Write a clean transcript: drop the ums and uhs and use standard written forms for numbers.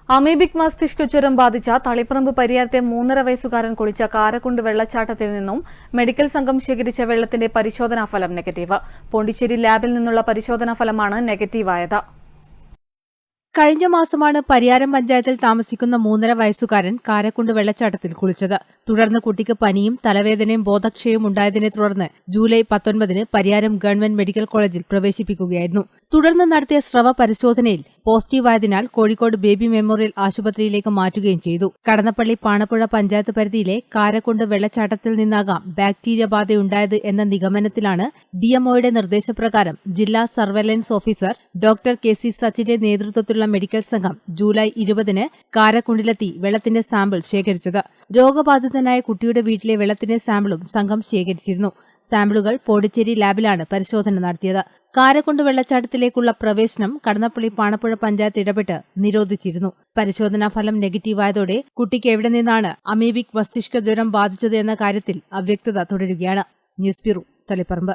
Amoebic മസ്തിഷ്ക ജ്വരം ബാധിച്ച തളിപ്പറമ്പ് പരിയാരത്തെ 3.5 വയസ്സുകാരൻ കുളിച്ച കാരക്കുണ്ട് വെള്ളച്ചാട്ടത്തിൽ നിന്നും മെഡിക്കൽ സംഘം ശേഖരിച്ച വെള്ളത്തിന്റെ പരിശോധനാ ഫലം നെഗറ്റീവ്. പോണ്ടിച്ചേരി ലാബിൽ നിന്നുള്ള പരിശോധനാ ഫലമാണ് നെഗറ്റീവായത്. കഴിഞ്ഞ മാസമാണ് പരിയാരം പഞ്ചായത്തിൽ താമസിക്കുന്ന 3.5 വയസ്സുകാരൻ കാരക്കുണ്ട് വെള്ളച്ചാട്ടത്തിൽ കുളിച്ചത്. തുടർന്ന് കുട്ടിക്ക് പനിയും തലവേദനയും ബോധക്ഷയവും ഉണ്ടായതിനെ തുടർന്ന് ജൂലൈ 19 പരിയാരം ഗവൺമെന്റ് മെഡിക്കൽ കോളേജിൽ പ്രവേശിപ്പിക്കുകയായിരുന്നു. തുടർന്ന് നടത്തിയ സ്രവ പരിശോധനയിൽ പോസിറ്റീവായതിനാൽ കോഴിക്കോട് ബേബി മെമ്മോറിയൽ ആശുപത്രിയിലേക്ക് മാറ്റുകയും ചെയ്തു. കടന്നപ്പള്ളി പാണപ്പുഴ പഞ്ചായത്ത് പരിധിയിലെ കാരക്കുണ്ട് വെള്ളച്ചാട്ടത്തിൽ നിന്നാകാം ബാക്ടീരിയ ബാധയുണ്ടായത് എന്ന നിഗമനത്തിലാണ് ഡിഎംഒയുടെ നിർദ്ദേശപ്രകാരം ജില്ലാ സർവൈലൻസ് ഓഫീസർ ഡോക്ടർ കെ.സി. സച്ചിന്റെ നേതൃത്വത്തിലുള്ള മെഡിക്കൽ സംഘം ജൂലൈ 20 കാരക്കുണ്ടിലെത്തി വെള്ളത്തിന്റെ സാമ്പിൾ ശേഖരിച്ചത്. രോഗബാധിതനായ കുട്ടിയുടെ വീട്ടിലെ വെള്ളത്തിന്റെ സാമ്പിളും സംഘം ശേഖരിച്ചിരുന്നു. സാമ്പിളുകൾ പോണ്ടിച്ചേരി ലാബിലാണ് പരിശോധന നടത്തിയത്. കാരക്കുണ്ട് വെള്ളച്ചാട്ടത്തിലേക്കുള്ള പ്രവേശനം കടന്നപ്പള്ളി പാണപ്പുഴ പഞ്ചായത്ത് ഇടപെട്ട് നിരോധിച്ചിരുന്നു. പരിശോധനാ ഫലം നെഗറ്റീവായതോടെ കുട്ടിക്ക് എവിടെ നിന്നാണ് അമീബിക് മസ്തിഷ്ക ജ്വരം ബാധിച്ചത് എന്ന കാര്യത്തിൽ അവ്യക്തത തുടരുകയാണ്. News bureau, Taliparamba.